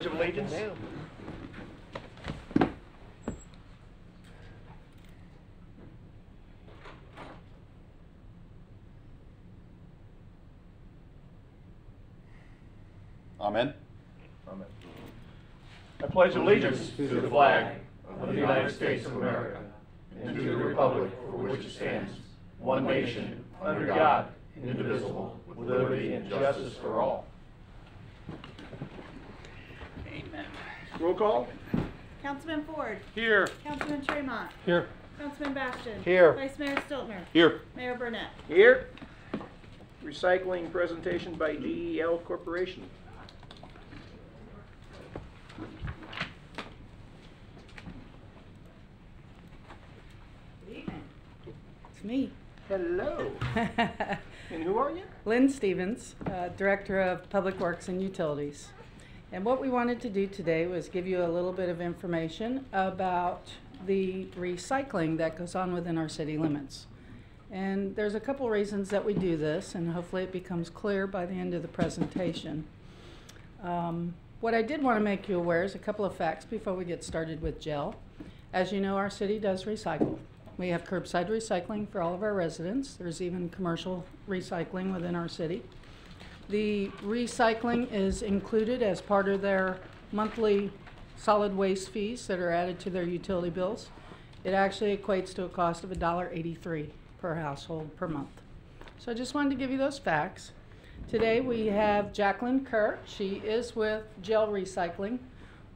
of Allegiance. Amen. Amen. I pledge allegiance to the flag of the United States of America and to the republic for which it stands, one nation, under God, indivisible, with liberty and justice for all. Amen. Roll call. Councilman Ford. Here. Councilman Tremont. Here. Councilman Bastian. Here. Vice Mayor Stiltner. Here. Mayor Burnett. Here. Recycling presentation by GEL Corporation. Good evening. It's me. Hello. And who are you? Lynn Stevens, Director of Public Works and Utilities. And what we wanted to do today was give you a little bit of information about the recycling that goes on within our city limits. And there's a couple reasons that we do this, and hopefully it becomes clear by the end of the presentation. What I did want to make you aware is a couple of facts before we get started with GEL. As you know, our city does recycle. We have curbside recycling for all of our residents. There's even commercial recycling within our city. The recycling is included as part of their monthly solid waste fees that are added to their utility bills. It actually equates to a cost of $1.83 per household per month. So I just wanted to give you those facts. Today we have Jacqueline Kerr. She is with GEL Recycling.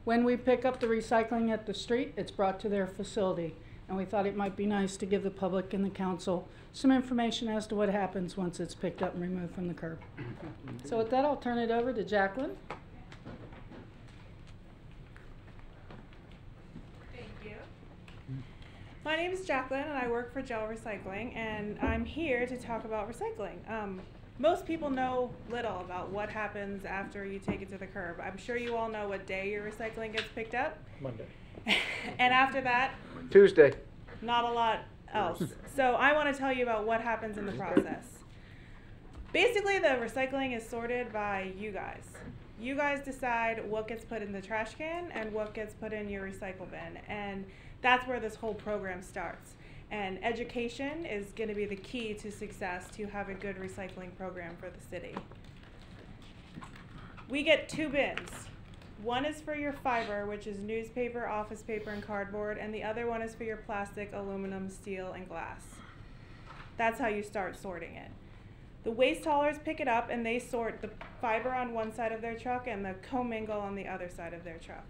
When we pick up the recycling at the street, it's brought to their facility. And we thought it might be nice to give the public and the council some information as to what happens once it's picked up and removed from the curb. So with that, I'll turn it over to Jacqueline. Thank you. My name is Jacqueline and I work for GEL Recycling, and I'm here to talk about recycling. Most people know little about what happens after you take it to the curb. I'm sure you all know what day your recycling gets picked up. Monday. And after that, Tuesday. not a lot else. So I want to tell you about what happens in the process. Basically, the recycling is sorted by you guys. You guys decide what gets put in the trash can and what gets put in your recycle bin. And that's where this whole program starts. And education is going to be the key to success to have a good recycling program for the city. We get 2 bins. One is for your fiber, which is newspaper, office paper, and cardboard, and the other one is for your plastic, aluminum, steel, and glass. That's how you start sorting it. The waste haulers pick it up and they sort the fiber on one side of their truck and the commingle on the other side of their truck.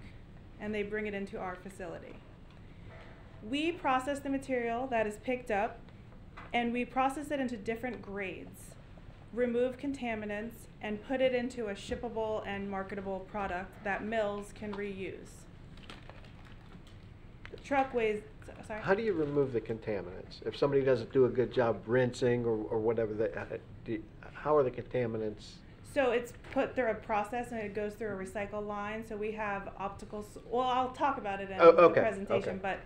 And they bring it into our facility. We process the material that is picked up and we process it into different grades, remove contaminants, and put it into a shippable and marketable product that mills can reuse. The truck weighs, sorry? How do you remove the contaminants? If somebody doesn't do a good job rinsing or whatever, how are the contaminants? So it's put through a process and it goes through a recycle line. So we have well, I'll talk about it in the presentation, but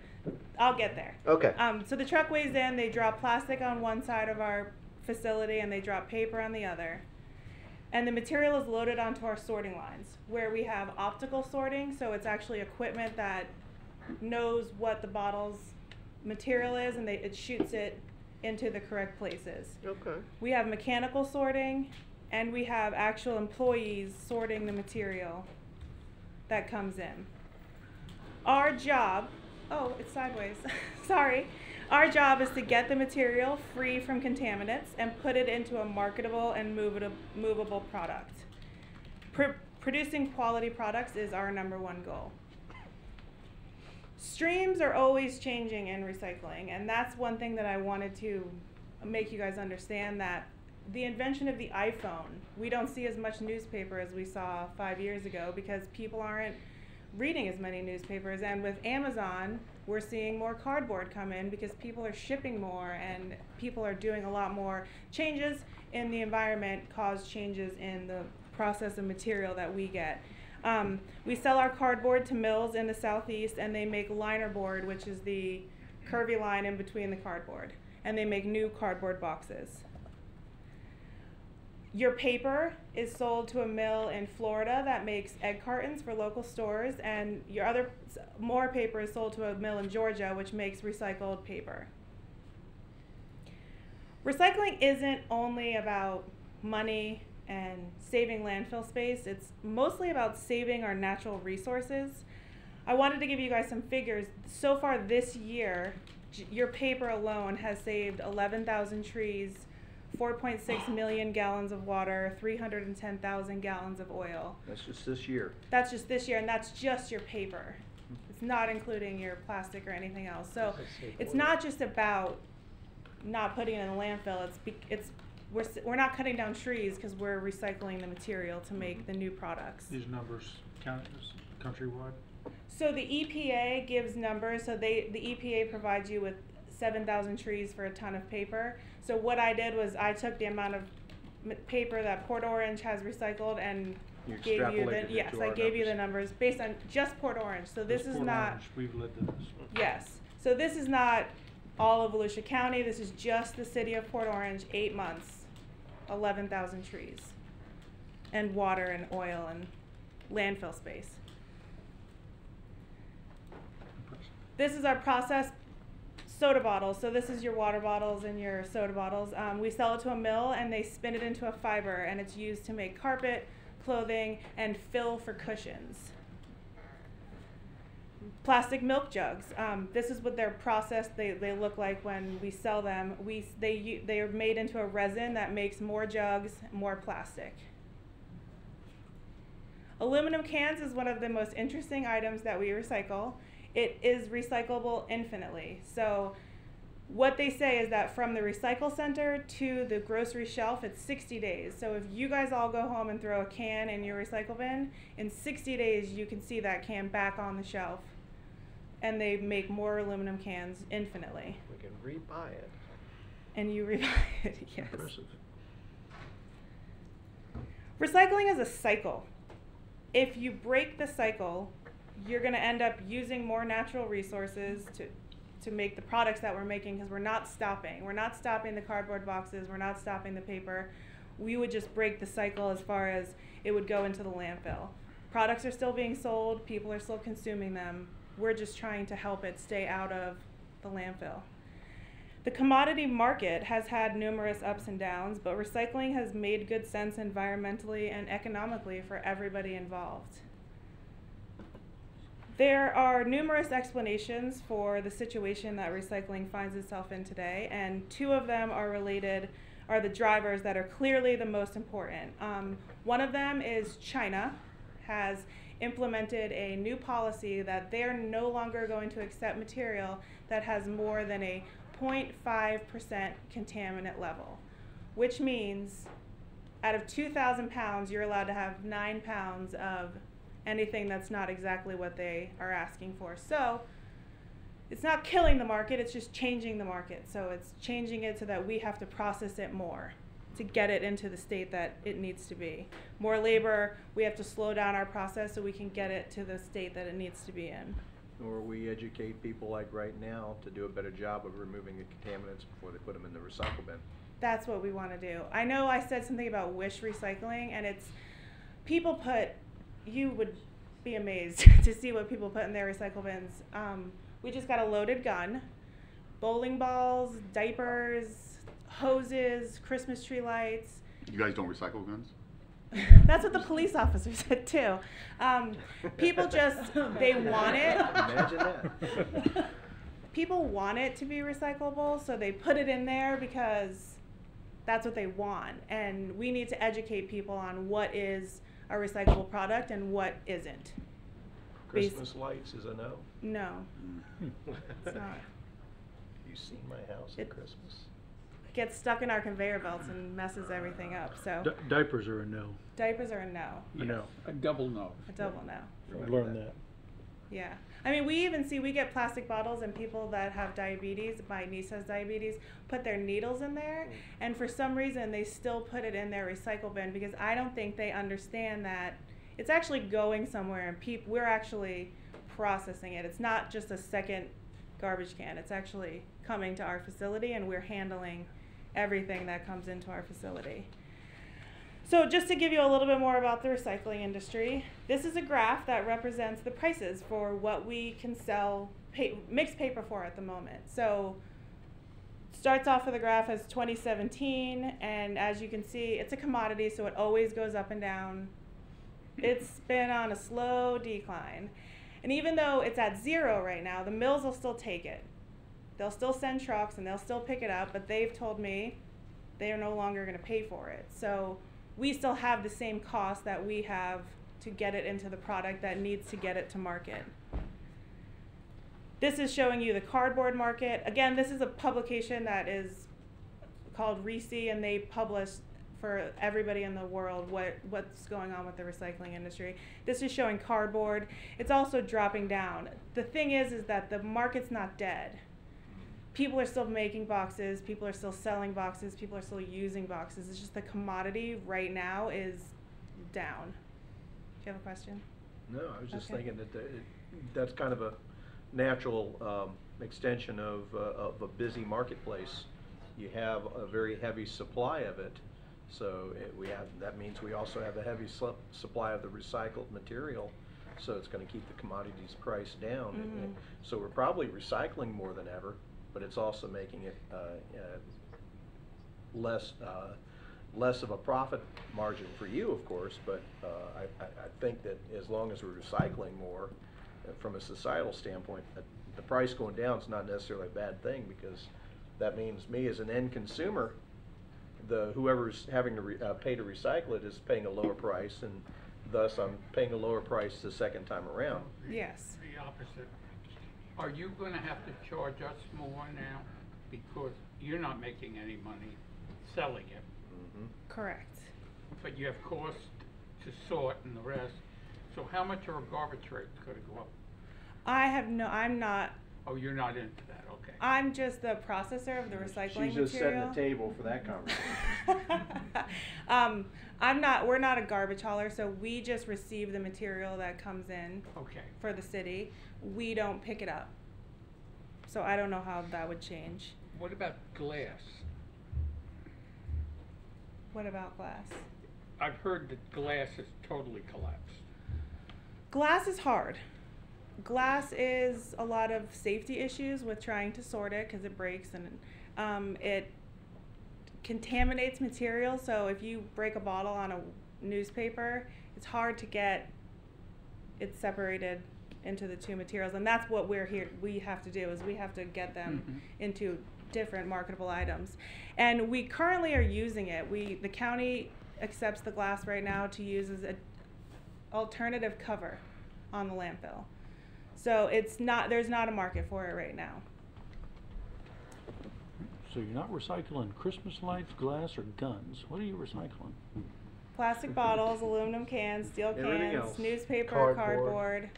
I'll get there. Okay. So the truck weighs in, they drop plastic on one side of our facility and they drop paper on the other. And the material is loaded onto our sorting lines where we have optical sorting. So it's actually equipment that knows what the bottle's material is and it shoots it into the correct places. Okay. We have mechanical sorting and we have actual employees sorting the material that comes in. Our job, oh, it's sideways, sorry. Our job is to get the material free from contaminants and put it into a marketable and movable product. Producing quality products is our #1 goal. Streams are always changing in recycling, and that's one thing that I wanted to make you guys understand, that the invention of the iPhone, we don't see as much newspaper as we saw 5 years ago because people aren't reading as many newspapers, and with Amazon we're seeing more cardboard come in because people are shipping more and people are doing a lot more. Changes in the environment cause changes in the process of material that we get. We sell our cardboard to mills in the southeast and they make liner board, which is the curvy line in between the cardboard, and they make new cardboard boxes. Your paper is sold to a mill in Florida that makes egg cartons for local stores, and your more paper is sold to a mill in Georgia which makes recycled paper. Recycling isn't only about money and saving landfill space, it's mostly about saving our natural resources. I wanted to give you guys some figures. So far this year, your paper alone has saved 11,000 trees, 4.6 million gallons of water, 310,000 gallons of oil. That's just this year. That's just this year, and that's just your paper. It's not including your plastic or anything else. So it's not just about not putting it in the landfill. We're not cutting down trees because we're recycling the material to make the new products. These numbers count as countrywide? So the EPA gives numbers. So the EPA provides you with 7,000 trees for a ton of paper. So what I did was I took the amount of paper that Port Orange has recycled and gave you I gave you the numbers based on just Port Orange. So this is Port not. Orange, we've lived in this. Yes. So this is not all of Volusia County. This is just the city of Port Orange. 8 months, 11,000 trees, and water and oil and landfill space. This is our processed soda bottles. So this is your water bottles and your soda bottles. We sell it to a mill and they spin it into a fiber, and it's used to make carpet, clothing, and fill for cushions. Plastic milk jugs. This is what they're processed. They look like when we sell them. They are made into a resin that makes more jugs, more plastic. Aluminum cans is one of the most interesting items that we recycle. It is recyclable infinitely. So what they say is that from the recycle center to the grocery shelf, it's 60 days. So if you guys all go home and throw a can in your recycle bin, in 60 days you can see that can back on the shelf. And they make more aluminum cans infinitely. We can rebuy it. And you rebuy it, yes. Impressive. Recycling is a cycle. If you break the cycle, you're going to end up using more natural resources to make the products that we're making, because we're not stopping. We're not stopping the cardboard boxes. We're not stopping the paper. We would just break the cycle as far as it would go into the landfill. Products are still being sold. People are still consuming them. We're just trying to help it stay out of the landfill. The commodity market has had numerous ups and downs, but recycling has made good sense environmentally and economically for everybody involved. There are numerous explanations for the situation that recycling finds itself in today, and two of them are the drivers that are clearly the most important. One of them is China has implemented a new policy that they're no longer going to accept material that has more than a 0.5% contaminant level, which means out of 2,000 pounds, you're allowed to have 9 pounds of anything that's not exactly what they are asking for. So it's not killing the market, it's just changing the market. So it's changing it so that we have to process it more to get it into the state that it needs to be. More labor, we have to slow down our process so we can get it to the state that it needs to be in. Or we educate people like right now to do a better job of removing the contaminants before they put them in the recycle bin. That's what we want to do. I know I said something about wish recycling, and it's people put, you would be amazed to see what people put in their recycle bins. We just got a loaded gun, bowling balls, diapers, hoses, Christmas tree lights. You guys don't recycle guns? That's what the police officer said too. People just, they want it. Imagine that. People want it to be recyclable, so they put it in there because that's what they want. And we need to educate people on what is a recyclable product and what isn't. Christmas lights is a no. No, it's not. You seen my house at Christmas? Gets stuck in our conveyor belts and messes everything up. So Diapers are a no. diapers are a no, A no. A double no. a double no. Learn that. Yeah. I mean, we even see, we get plastic bottles, and people that have diabetes, my niece has diabetes, put their needles in there, and for some reason they still put it in their recycle bin, because I don't think they understand that it's actually going somewhere, and we're actually processing it. It's not just a second garbage can. It's actually coming to our facility, and we're handling everything that comes into our facility. So just to give you a little bit more about the recycling industry, this is a graph that represents the prices for what we can sell mixed paper for at the moment. So starts off with the graph as 2017, and as you can see, it's a commodity, so it always goes up and down. It's been on a slow decline. And even though it's at 0 right now, the mills will still take it. They'll still send trucks and they'll still pick it up, but they've told me they are no longer going to pay for it. So we still have the same cost that we have to get it into the product that needs to get it to market. This is showing you the cardboard market. Again, this is a publication that is called RISI, and they publish for everybody in the world what's going on with the recycling industry. This is showing cardboard. It's also dropping down. The thing is that the market's not dead. People are still making boxes, people are still selling boxes, people are still using boxes. It's just the commodity right now is down. Do you have a question? No, I was just Okay. thinking that that's kind of a natural extension of a busy marketplace. You have a very heavy supply of it, so that means we also have a heavy supply of the recycled material, so it's going to keep the commodities price down. Mhm. So we're probably recycling more than ever, but it's also making it less of a profit margin for you, of course, but I think that as long as we're recycling more, from a societal standpoint, the price going down is not necessarily a bad thing, because that means me as an end consumer, whoever's having to pay to recycle it is paying a lower price, and thus I'm paying a lower price the second time around. Yes. The opposite. Are you gonna have to charge us more now because you're not making any money selling it, Correct. but you have cost to sort and the rest? So how much are garbage rates gonna go up? I'm not, Oh, you're not into that, okay. I'm just the processor of the recycling She's just setting material. the table for that conversation. We're not a garbage hauler, so we just receive the material that comes in Okay. for the city. We don't pick it up. So I don't know how that would change. What about glass? What about glass? I've heard that glass has totally collapsed. Glass is hard. Glass is a lot of safety issues with trying to sort it because it breaks and it contaminates material. So if you break a bottle on a newspaper, it's hard to get it separated into the two materials, and that's what we have to do, is we have to get them into different marketable items. And we currently are using it. The county accepts the glass right now to use as an alternative cover on the landfill. So there's not a market for it right now. So you're not recycling Christmas lights, glass, or guns. What are you recycling? Plastic bottles, aluminum cans, steel Everything cans, else. newspaper, Cardboard.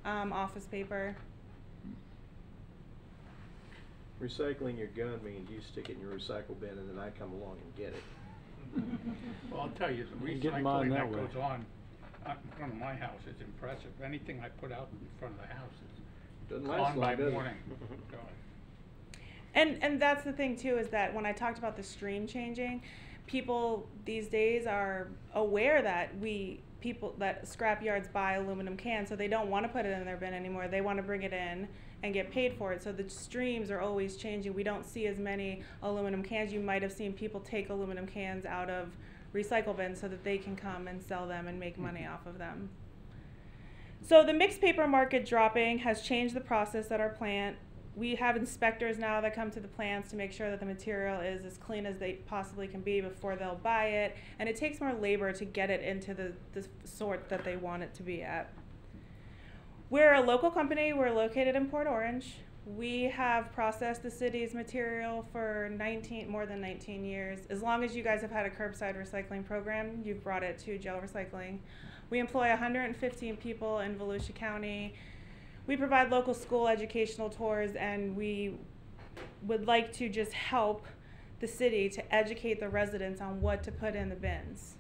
office paper. Recycling your gun means you stick it in your recycle bin and then I come along and get it. Well, I'll tell you, the You get mine recycling that that way. goes on in front of my house is impressive. Anything I put out in front of the house is Doesn't last gone long, by does it? morning. God. And that's the thing too, is that when I talked about the stream changing, people these days are aware that that scrap yards buy aluminum cans, so they don't want to put it in their bin anymore. They want to bring it in and get paid for it. So the streams are always changing. We don't see as many aluminum cans. You might have seen people take aluminum cans out of recycle bins so that they can come and sell them and make money off of them. So the mixed paper market dropping has changed the process at our plant. We have inspectors now that come to the plants to make sure that the material is as clean as they possibly can be before they'll buy it, and it takes more labor to get it into the sort that they want it to be at. We're a local company. We're located in Port Orange. We have processed the city's material for more than 19 years. As long as you guys have had a curbside recycling program, you've brought it to Gel Recycling. We employ 115 people in Volusia County. We provide local school educational tours, and we would like to just help the city to educate the residents on what to put in the bins.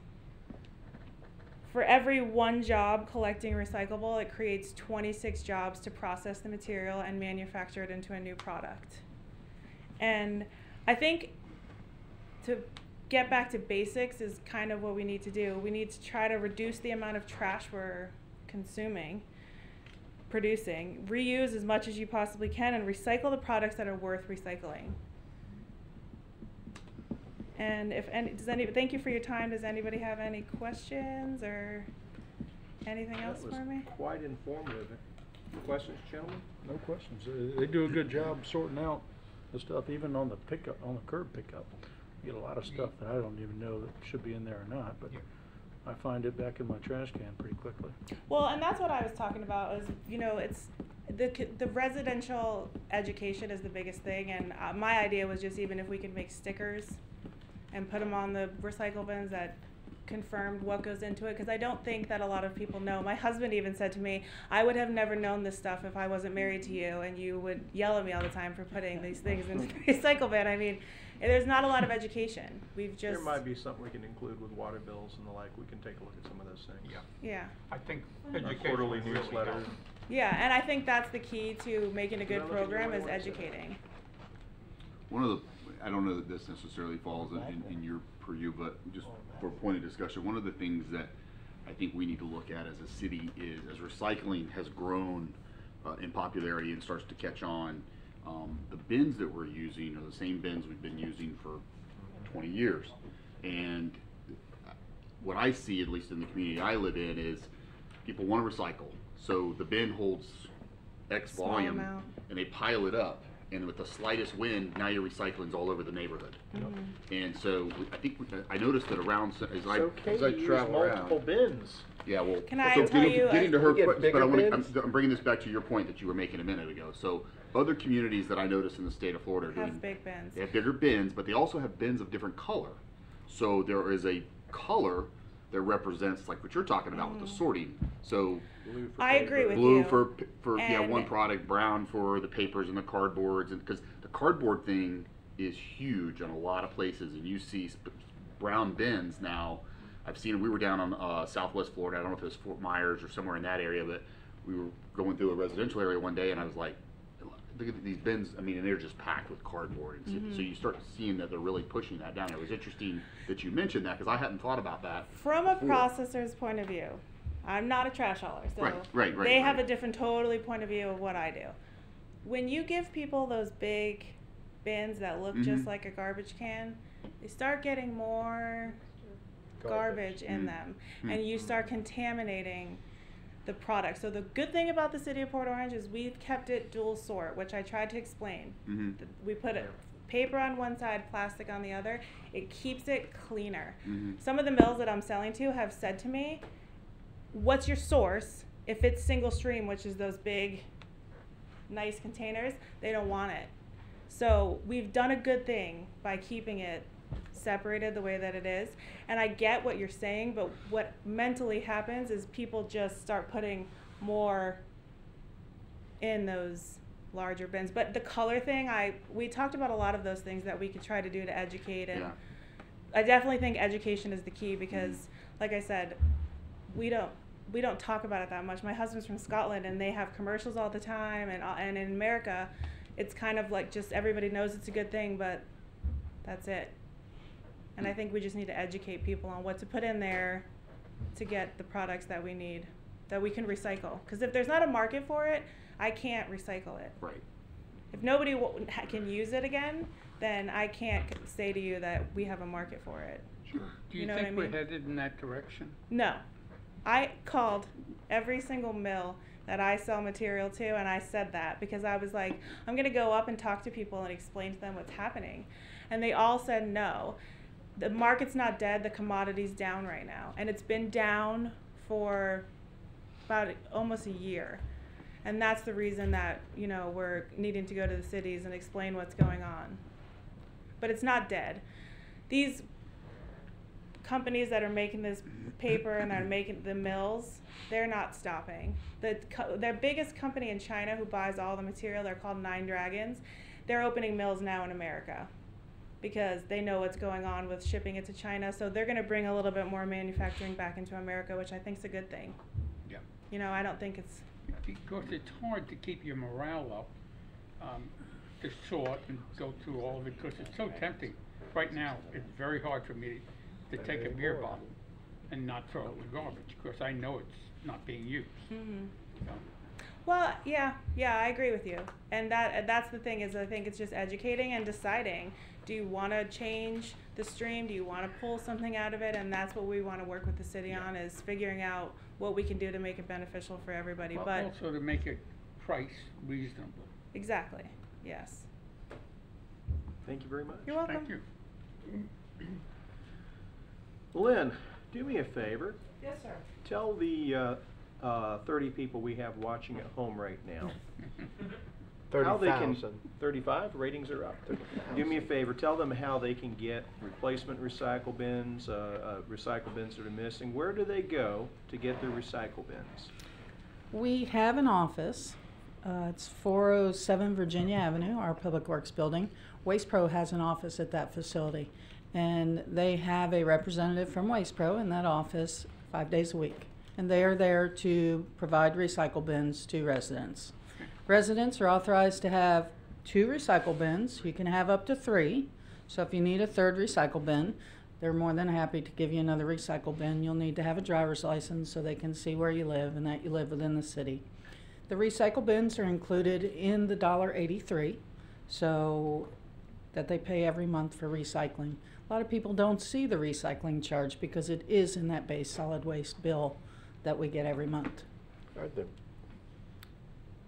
For every one job collecting recyclable, it creates 26 jobs to process the material and manufacture it into a new product. And I think to get back to basics is kind of what we need to do. We need to try to reduce the amount of trash we're producing, reuse as much as you possibly can, and recycle the products that are worth recycling. And thank you for your time. Does anybody have any questions or anything else for me? That was quite informative. Questions, gentlemen? No questions. They do a good job sorting out the stuff, even on the pickup, on the curb pickup. You get a lot of stuff that I don't even know that should be in there or not, but I find it back in my trash can pretty quickly. Well, and that's what I was talking about is, you know, it's the residential education is the biggest thing, and my idea was just even if we could make stickers and put them on the recycle bins that confirmed what goes into it, because I don't think that a lot of people know. My husband even said to me, I would have never known this stuff if I wasn't married to you, and you would yell at me all the time for putting these things in the recycle bin. I mean, there's not a lot of education. We've just... There might be something we can include with water bills and the like. We can take a look at some of those things. Yeah. I think Our education quarterly would really newsletter. help. Yeah, and I think that's the key to making a good Well, look at your program is website. educating. One of the, I don't know that this necessarily falls in your purview, but just for a point of discussion, one of the things that I think we need to look at as a city is, as recycling has grown in popularity and starts to catch on, the bins that we're using are the same bins we've been using for 20 years. And what I see, at least in the community I live in, is people want to recycle. So the bin holds X Small volume, amount. and they pile it up. And with the slightest wind, now your recycling's all over the neighborhood. And so I noticed that around, as I Katie used travel multiple around. bins. Yeah, well, Can I so tell you, getting to her We get point, bigger but bins? I'm bringing this back to your point that you were making a minute ago. So other communities that I noticed in the state of Florida are doing, Have big bins. they have bigger bins, but they also have bins of different color. So there is a color that represents like what you're talking about with the sorting. So Blue for I agree paper. with blue you. for And- one product, brown for the papers and the cardboards, and because the cardboard thing is huge in a lot of places, and you see brown bins now. I've seen, we were down on Southwest Florida. I don't know if it was Fort Myers or somewhere in that area, but we were going through a residential area one day, and I was like, look at these bins. I mean, and they're just packed with cardboard. And so you start seeing that they're really pushing that down. It was interesting that you mentioned that because I hadn't thought about that. From a before. processor's point of view, I'm not a trash hauler, so Right, they have right. a different totally point of view of what I do. When you give people those big bins that look just like a garbage can, they start getting more garbage in them, and you start contaminating the product. So the good thing about the city of Port Orange is we've kept it dual sort, which I tried to explain. We put paper on one side, plastic on the other. It keeps it cleaner. Some of the mills that I'm selling to have said to me, what's your source? If it's single stream, which is those big, nice containers, they don't want it. So we've done a good thing by keeping it separated the way that it is. And I get what you're saying, but what mentally happens is people just start putting more in those larger bins. But the color thing, we talked about a lot of those things that we could try to do to educate, and I definitely think education is the key because, like I said, we don't talk about it that much. My husband's from Scotland, and they have commercials all the time, and in America, it's kind of like just everybody knows it's a good thing, but that's it. And I think we just need to educate people on what to put in there to get the products that we need, that we can recycle. Because if there's not a market for it, I can't recycle it. Right. If nobody can use it again, then I can't say to you that we have a market for it. Do you know what think I we're mean? headed in that direction? No. I called every single mill that I sell material to, and I said that because I was like, I'm going to go up and talk to people and explain to them what's happening. And they all said no. The market's not dead, the commodity's down right now. And it's been down for about almost a year. And that's the reason that, you know, we're needing to go to the cities and explain what's going on. But it's not dead. These companies that are making this paper and that are making the mills, they're not stopping. Their biggest company in China who buys all the material, they're called Nine Dragons. They're opening mills now in America because they know what's going on with shipping it to China. So they're going to bring a little bit more manufacturing back into America, which I think is a good thing. Yeah. You know, I don't think it's... Because it's hard to keep your morale up, to sort and go through all of it, because it's so tempting. like right now, it's very hard for me to take a beer bottle and not throw it in the garbage, because I know it's not being used. Mhm. So, Well, yeah, I agree with you. And that's the thing is I think it's just educating and deciding. Do you want to change the stream? Do you want to pull something out of it? And that's what we want to work with the city on, is figuring out what we can do to make it beneficial for everybody. but But also to make it price reasonable. exactly, yes. Thank you very much. You're welcome. Thank you. Lynn, do me a favor. Yes, sir. Tell the 30 people we have watching at home right now. How they can, 35, ratings are up. Do me a favor, tell them how they can get replacement recycle bins that are missing. Where do they go to get their recycle bins? We have an office. It's 407 Virginia Avenue, our Public Works building. Waste Pro has an office at that facility, and they have a representative from Waste Pro in that office 5 days a week. And they are there to provide recycle bins to residents. Residents are authorized to have 2 recycle bins. You can have up to 3. So if you need a third recycle bin, they're more than happy to give you another recycle bin. You'll need to have a driver's license so they can see where you live and that you live within the city. The recycle bins are included in the $1.83, so that they pay every month for recycling. A lot of people don't see the recycling charge because it is in that base solid waste bill that we get every month. Go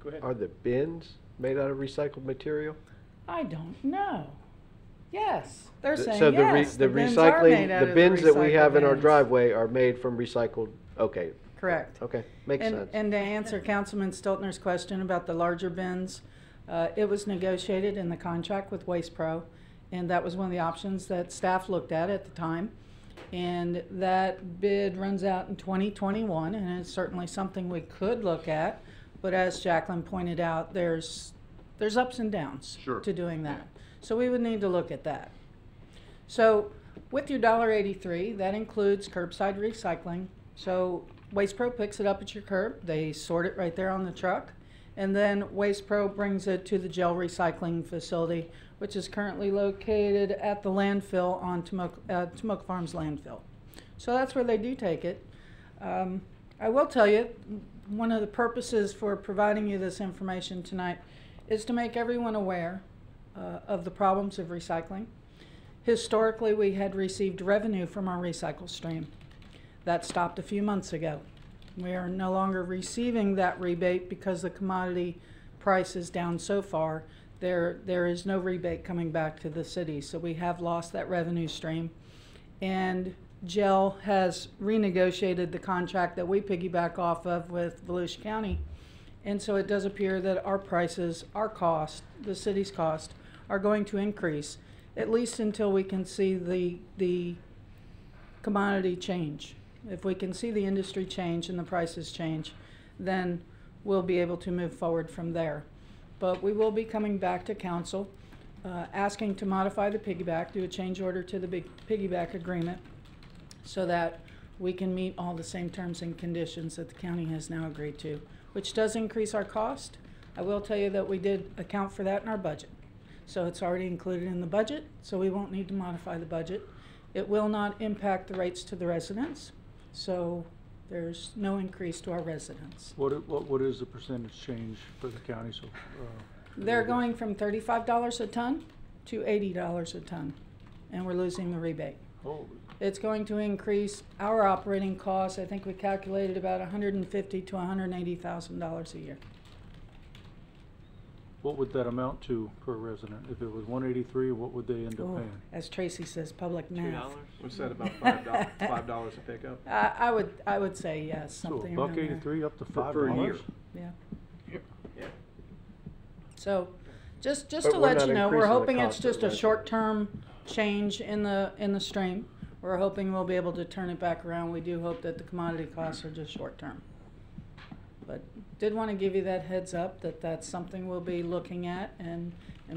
ahead. Are the bins made out of recycled material? I don't know. Yes, they're saying So yes. the bins are made recycling, out the of bins that we recycled have in our bins. driveway are made from recycled, okay, Correct. okay, makes And, sense. and to answer Councilman Stiltner's question about the larger bins, it was negotiated in the contract with Waste Pro, and that was one of the options that staff looked at the time. And that bid runs out in 2021, and it's certainly something we could look at. But as Jacqueline pointed out, there's ups and downs Sure. to doing that. So we would need to look at that. So with your $1.83, that includes curbside recycling. So Waste Pro picks it up at your curb. They sort it right there on the truck. And then Waste Pro brings it to the gel recycling facility, which is currently located at the landfill on Tomoka Farms landfill. So that's where they do take it. I will tell you, one of the purposes for providing you this information tonight is to make everyone aware of the problems of recycling. Historically, we had received revenue from our recycle stream. That stopped a few months ago. We are no longer receiving that rebate because the commodity price is down so far. There is no rebate coming back to the city, so we have lost that revenue stream. And GEL has renegotiated the contract that we piggyback off of with Volusia County. And so it does appear that our prices, our cost, the city's cost, are going to increase, at least until we can see the commodity change. If we can see the industry change and the prices change, then we'll be able to move forward from there. But we will be coming back to council, asking to modify the piggyback, do a change order to the big piggyback agreement, so that we can meet all the same terms and conditions that the county has now agreed to, which does increase our cost. I will tell you that we did account for that in our budget. So it's already included in the budget, so we won't need to modify the budget. It will not impact the rates to the residents, so there's no increase to our residents. What is the percentage change for the county? So They're going from $35 a ton to $80 a ton, and we're losing the rebate. Oh, It's going to increase our operating costs. I think we calculated about $150,000 to $180,000 a year. what would that amount to per resident? If it was 183, what would they end up Oh, paying? as Tracy says, public math. What's that, about $5 a pickup? I would say yes, So something around there. $1.83 up to Per year. $5? Yeah. Yeah. So, just But to we're let not you know, we're increasing the hoping it's cost of just a resident. short-term change in the stream. We're hoping we'll be able to turn it back around. We do hope that the commodity costs are just short-term. But did want to give you that heads up that that's something we'll be looking at and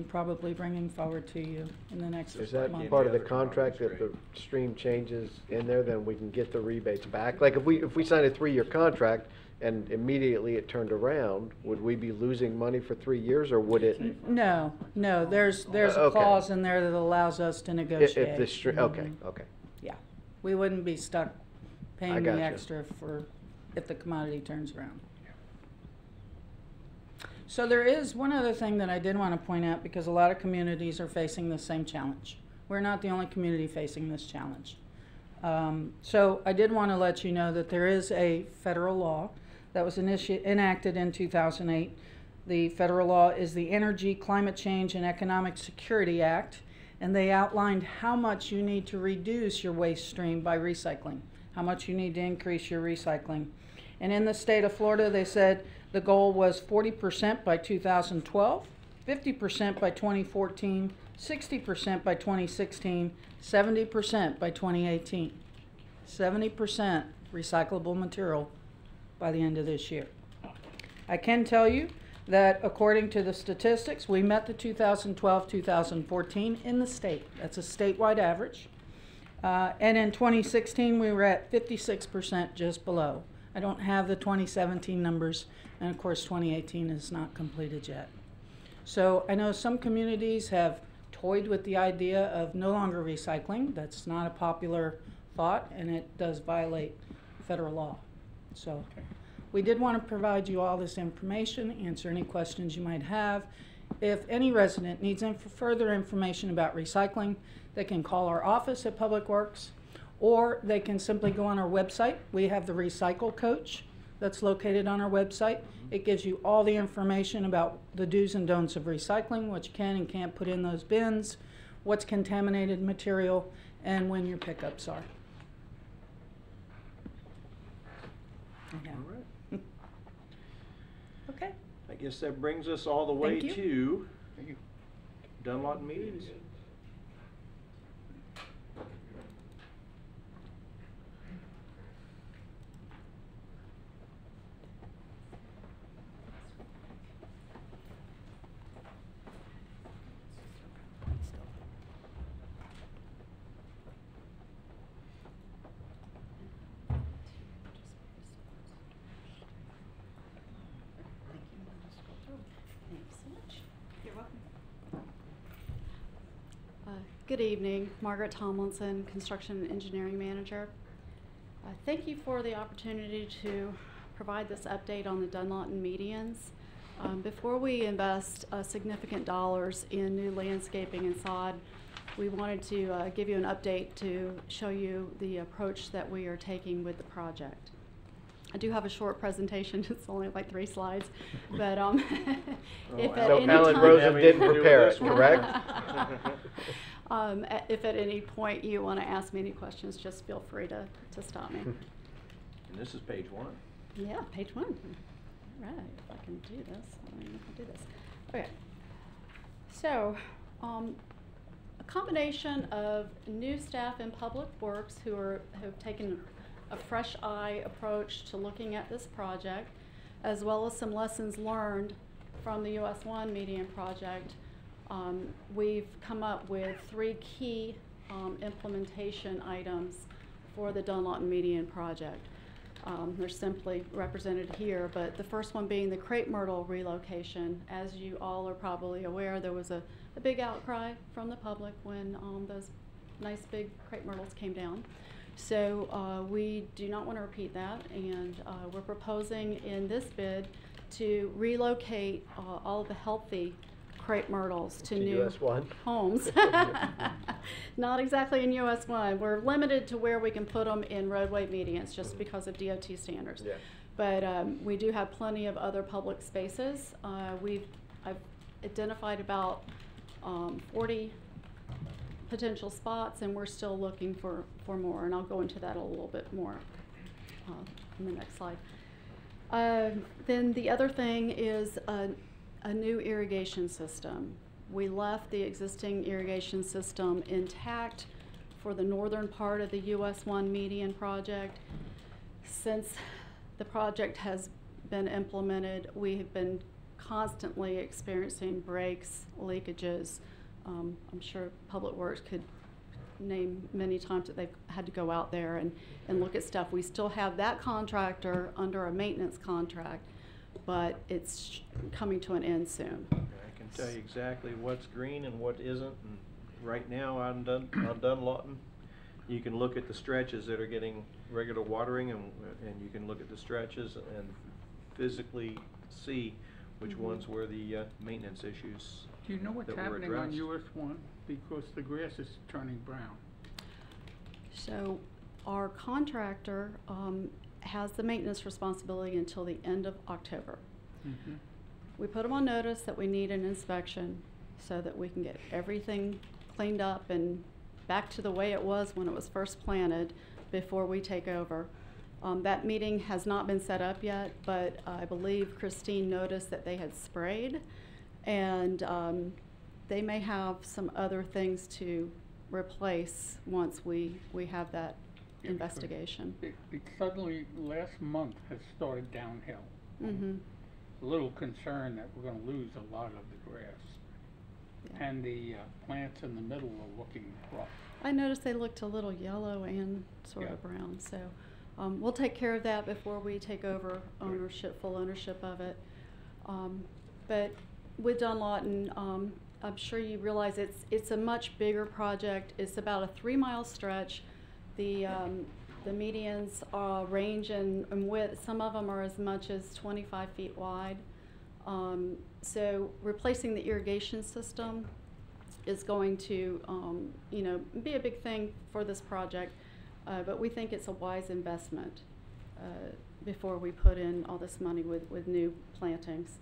probably bringing forward to you in the next month. Is that month. part of the The other contract that the commodity stream changes in there, then we can get the rebates back? Like if we sign a 3-year contract and immediately it turned around, would we be losing money for 3 years, or would it? No, there's a Okay. clause in there that allows us to negotiate. If the okay, okay. Yeah, we wouldn't be stuck paying the gotcha. extra for, if the commodity turns around. So there is one other thing that I did want to point out, because a lot of communities are facing the same challenge. We're not the only community facing this challenge. So I did want to let you know that there is a federal law that was enacted in 2008. The federal law is the Energy, Climate Change, and Economic Security Act, and they outlined how much you need to reduce your waste stream by recycling, how much you need to increase your recycling. And in the state of Florida, they said the goal was 40% by 2012, 50% by 2014, 60% by 2016, 70% by 2018. 70% recyclable material by the end of this year. I can tell you that according to the statistics, we met the 2012-2014 in the state. That's a statewide average. And in 2016, we were at 56%, just below. I don't have the 2017 numbers, and of course 2018 is not completed yet. So I know some communities have toyed with the idea of no longer recycling. That's not a popular thought, and it does violate federal law. So we did want to provide you all this information, answer any questions you might have. If any resident needs further information about recycling, they can call our office at Public Works, or they can simply go on our website. We have the Recycle Coach that's located on our website. It gives you all the information about the do's and don'ts of recycling, what you can and can't put in those bins, what's contaminated material, and when your pickups are. Okay. All right. Okay. I guess that brings us all the way Thank to Dunlawton meetings. Good evening, Margaret Tomlinson, Construction and Engineering Manager. Thank you for the opportunity to provide this update on the Dunlawton medians. Before we invest significant dollars in new landscaping and sod, we wanted to give you an update to show you the approach that we are taking with the project. I do have a short presentation. It's only like 3 slides, but if at So any Alan time Rosen didn't prepare us, correct? if at any point you want to ask me any questions, just feel free to stop me. And this is page 1. Yeah, page 1. Right, if I can do this. I don't even know if I can do this. Okay. So, a combination of new staff in Public Works who have taken a fresh eye approach to looking at this project, as well as some lessons learned from the US 1 median project. We've come up with 3 key implementation items for the Dunlawton median project. They're simply represented here, but the first one being the crepe myrtle relocation. As you all are probably aware, there was a big outcry from the public when those nice big crepe myrtles came down. So we do not want to repeat that, and we're proposing in this bid to relocate all of the healthy crepe myrtles to new US 1? homes. Not exactly in US 1. We're limited to where we can put them in roadway medians just because of DOT standards. Yeah. But we do have plenty of other public spaces. I've identified about 40 potential spots, and we're still looking for more, and I'll go into that a little bit more in the next slide. Then the other thing is a new irrigation system. We left the existing irrigation system intact for the northern part of the US 1 median project. Since the project has been implemented, we have been constantly experiencing breaks, leakages. I'm sure Public Works could name many times that they've had to go out there and look at stuff. We still have that contractor under a maintenance contract, but it's coming to an end soon. I can tell you exactly what's green and what isn't, and right now on Dunlawton, you can look at the stretches that are getting regular watering, and you can look at the stretches and physically see which ones were the maintenance issues. Do you know what's that were happening on addressed. US 1? Because the grass is turning brown. So our contractor has the maintenance responsibility until the end of October. Mm-hmm. We put them on notice that we need an inspection so that we can get everything cleaned up and back to the way it was when it was first planted before we take over. That meeting has not been set up yet, but I believe Christine noticed that they had sprayed, and they may have some other things to replace once we have that Yeah, investigation. It suddenly, last month, has started downhill. Mm-hmm. A little concerned that we're gonna lose a lot of the grass. Yeah. And the plants in the middle are looking rough. I noticed they looked a little yellow and sort Yeah. of brown, so we'll take care of that before we take over ownership, full ownership of it. But with Dunlawton, I'm sure you realize it's a much bigger project. It's about a 3-mile stretch. The medians range in width. Some of them are as much as 25 feet wide. So replacing the irrigation system is going to, be a big thing for this project. But we think it's a wise investment before we put in all this money with new plantings.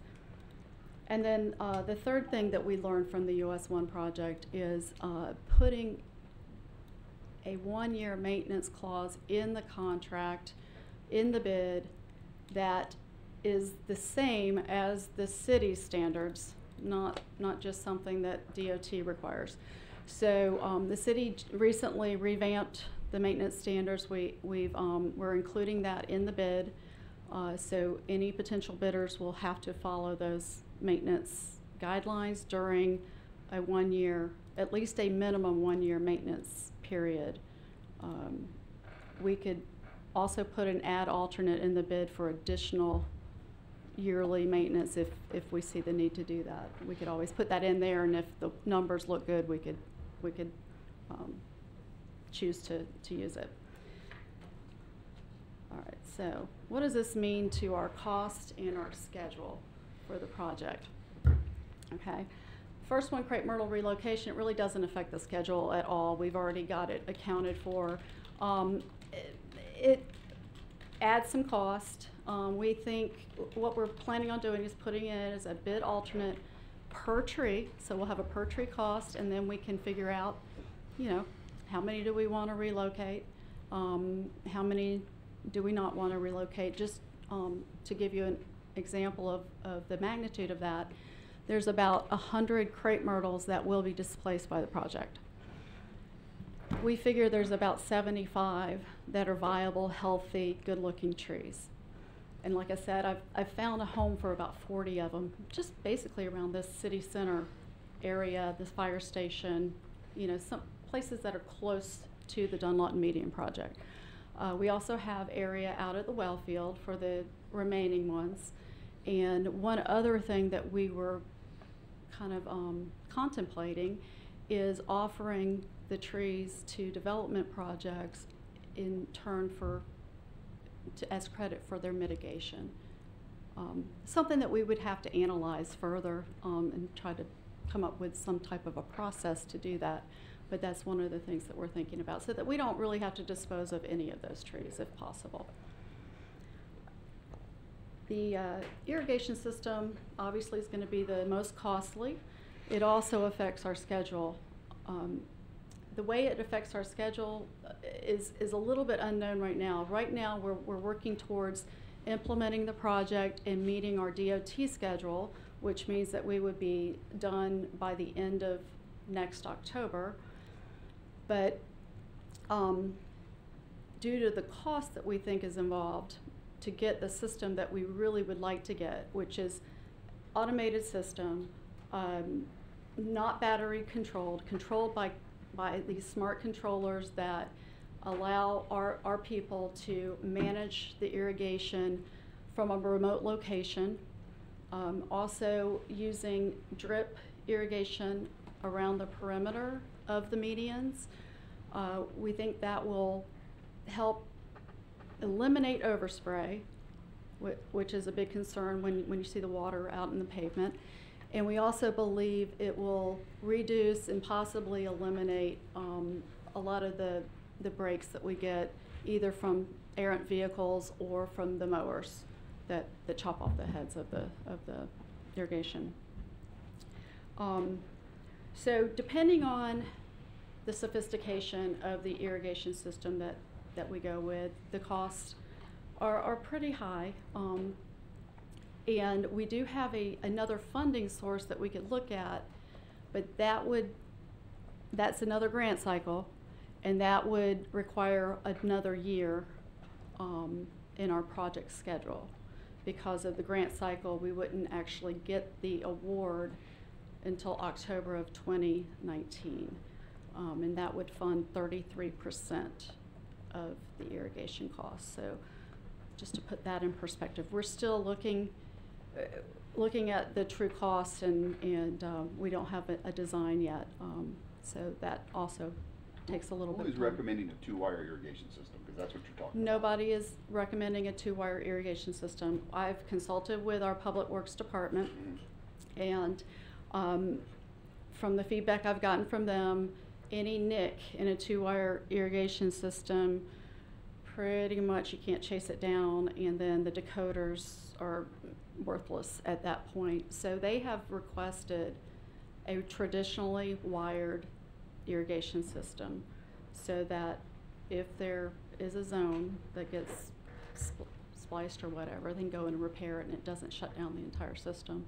And then the third thing that we learned from the US 1 project is putting a 1-year maintenance clause in the contract, in the bid, that is the same as the city's standards, not just something that DOT requires. So the city recently revamped the maintenance standards. We're including that in the bid. So any potential bidders will have to follow those maintenance guidelines during a 1-year, at least a minimum 1-year maintenance period. We could also put an ad alternate in the bid for additional yearly maintenance if we see the need to do that. We could always put that in there, and if the numbers look good, we could choose to use it. All right, so what does this mean to our cost and our schedule for the project? Okay, first one, Crepe Myrtle relocation, it really doesn't affect the schedule at all. We've already got it accounted for. It adds some cost. We think what we're planning on doing is putting it as a bid alternate per tree. So we'll have a per tree cost, and then we can figure out, how many do we want to relocate? How many do we not want to relocate? Just to give you an example of the magnitude of that, there's about 100 crepe myrtles that will be displaced by the project. We figure there's about 75 that are viable, healthy, good-looking trees. And like I said, I've found a home for about 40 of them, just basically around this city center area, this fire station, some places that are close to the Dunlawton Median project. We also have area out at the well field for the remaining ones. And one other thing that we were kind of contemplating is offering the trees to development projects in turn as credit for their mitigation. Something that we would have to analyze further and try to come up with some type of a process to do that. But that's one of the things that we're thinking about, so that we don't really have to dispose of any of those trees if possible. The irrigation system obviously is going to be the most costly. It also affects our schedule. The way it affects our schedule is a little bit unknown right now. Right now we're working towards implementing the project and meeting our DOT schedule, which means that we would be done by the end of next October. But due to the cost that we think is involved to get the system that we really would like to get, which is automated system, not battery controlled by by these smart controllers that allow our people to manage the irrigation from a remote location. Also using drip irrigation around the perimeter of the medians. We think that will help eliminate overspray, which is a big concern when you see the water out in the pavement. And we also believe it will reduce and possibly eliminate a lot of the breaks that we get either from errant vehicles or from the mowers that chop off the heads of the irrigation. So depending on the sophistication of the irrigation system that we go with, the costs are pretty high. And we do have another funding source that we could look at, but that's another grant cycle, and that would require another year in our project schedule. Because of the grant cycle, we wouldn't actually get the award until October of 2019. And that would fund 33% of the irrigation costs. So just to put that in perspective, we're still looking at the true cost, and we don't have a design yet. So that also takes a little bit of Who's time. recommending a 2-wire irrigation system? Because that's what you're talking about. Nobody is recommending a 2-wire irrigation system. I've consulted with our Public Works Department, and from the feedback I've gotten from them, any nick in a 2-wire irrigation system, pretty much you can't chase it down, and then the decoders are worthless at that point. So they have requested a traditionally wired irrigation system so that if there is a zone that gets spliced or whatever, they can go and repair it and it doesn't shut down the entire system.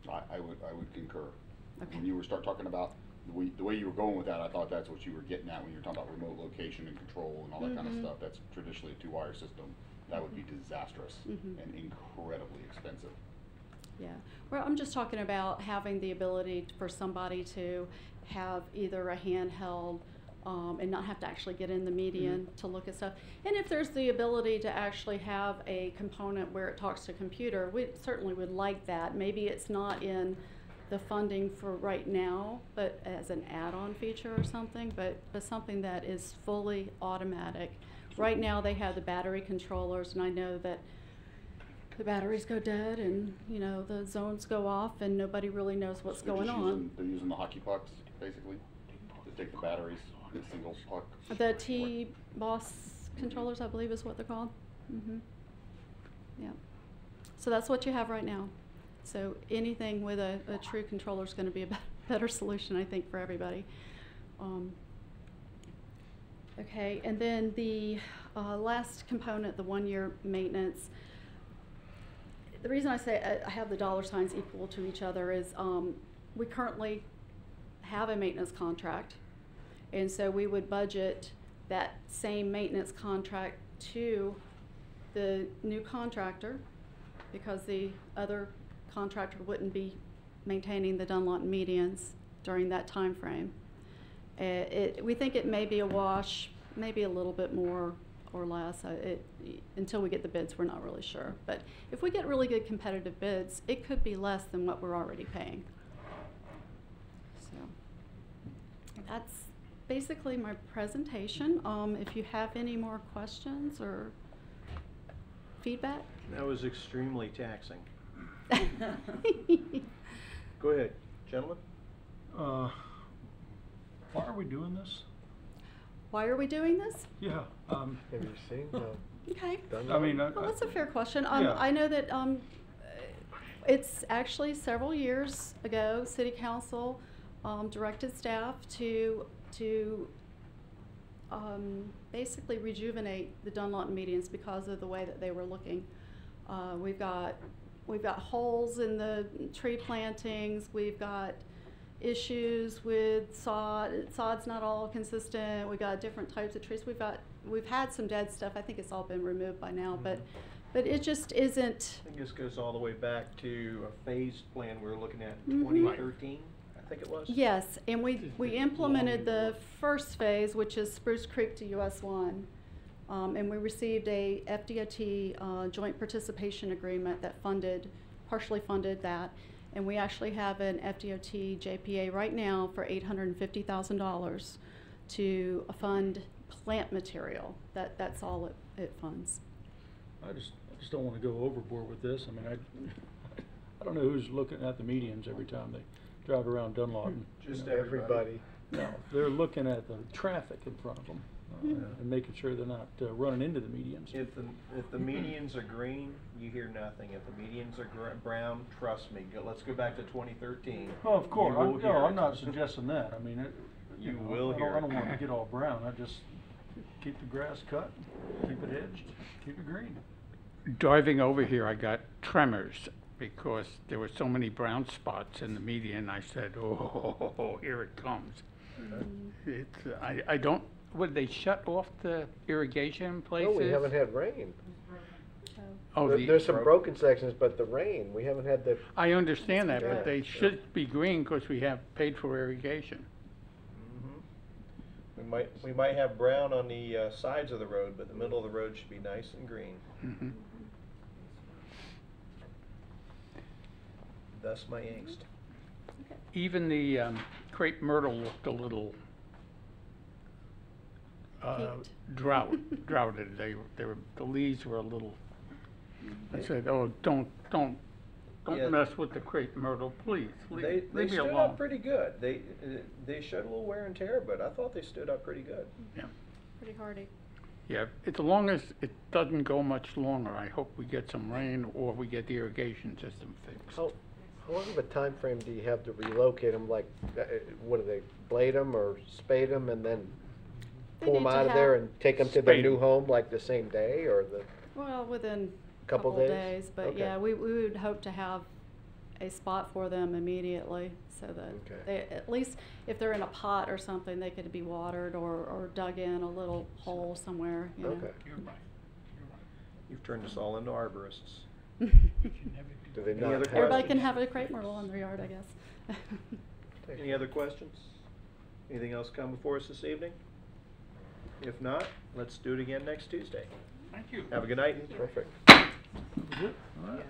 I would concur. Okay. When you start talking about the way you were going with that, I thought that's what you were getting at when you were talking about remote location and control and all that kind of stuff. That's traditionally a 2-wire system. That would be disastrous and incredibly expensive. Yeah, well, I'm just talking about having the ability for somebody to have either a handheld and not have to actually get in the median to look at stuff. And if there's the ability to actually have a component where it talks to computer, we certainly would like that. Maybe it's not in the funding for right now, but as an add-on feature or something, but something that is fully automatic. Right now they have the battery controllers, and I know that the batteries go dead and the zones go off and nobody really knows what's going on. They're using the hockey pucks, basically, to take the batteries in a single puck. The T-Boss controllers, I believe is what they're called. Yeah. So that's what you have right now. So anything with a true controller is going to be a better solution, I think, for everybody. Okay, and then the last component, the 1-year maintenance. The reason I say I have the dollar signs equal to each other is we currently have a maintenance contract, and so we would budget that same maintenance contract to the new contractor because the other contractor wouldn't be maintaining the Dunlawton medians during that time frame. We think it may be a wash, maybe a little bit more or less. Until we get the bids, we're not really sure. But if we get really good competitive bids, it could be less than what we're already paying. So that's basically my presentation. If you have any more questions or feedback. That was extremely taxing. Go ahead, gentlemen. Why are we doing this? Why are we doing this? Yeah. Have you seen the Okay. I mean, Well, that's a fair question. yeah. I know that it's actually several years ago, City Council directed staff to basically rejuvenate the Dunlawton medians because of the way that they were looking. We've got holes in the tree plantings. We've got issues with sod. Sod's not all consistent. We've got different types of trees. We've had some dead stuff. I think it's all been removed by now, but it just isn't. I think this goes all the way back to a phased plan we were looking at in 2013, I think it was? Yes, and we implemented the first phase, which is Spruce Creek to US 1. And we received a FDOT joint participation agreement that partially funded that. And we actually have an FDOT JPA right now for $850,000 to fund plant material. That's all it funds. I just don't wanna go overboard with this. I mean, I don't know who's looking at the medians every time they drive around Dunlawton. Just Everybody. No, they're looking at the traffic in front of them, and making sure they're not running into the medians. If the medians are green, you hear nothing. If the medians are brown, trust me, let's go back to 2013. Oh, of course, You will hear I'm it. not suggesting that, I mean, You know, will hear I don't it. want to get all brown, I just keep the grass cut, keep it edged, keep it green. Driving over here, I got tremors because there were so many brown spots in the median. I said, oh, here it comes. It's, I don't, would they shut off the irrigation places? No, we haven't had rain. Oh, There's some broken sections, but the rain, we haven't had the, I understand that, Yeah. but they should be green because we have paid for irrigation. We might have brown on the sides of the road, but the middle of the road should be nice and green. Mhm. Thus my angst. Even the crepe myrtle looked a little Peaked. droughted. The leaves were a little. I said, oh, don't Yeah. mess with the crepe myrtle, please. They Leave me stood alone. up pretty good. They showed a little wear and tear, but I thought they stood up pretty good. Yeah. Pretty hardy. Yeah, as long as it doesn't go much longer, I hope we get some rain or we get the irrigation system fixed. how long of a time frame do you have to relocate them? Like, what do they, blade them or spade them and then They pull them need to out of there have- and take them to their Spade new 'em. home like the same day or the? Well, within a Couple couple days? days, but Okay. yeah, we would hope to have a spot for them immediately so that Okay. they, at least if they're in a pot or something, they could be watered or dug in a little hole somewhere, you know. Okay. You're right. You've turned us all into arborists. Do they Any not other have? Everybody can have a crepe myrtle in their yard, I guess. Any other questions? Anything else come before us this evening? If not, let's do it again next Tuesday. Thank you. Have a good night. Perfect. Good, all right.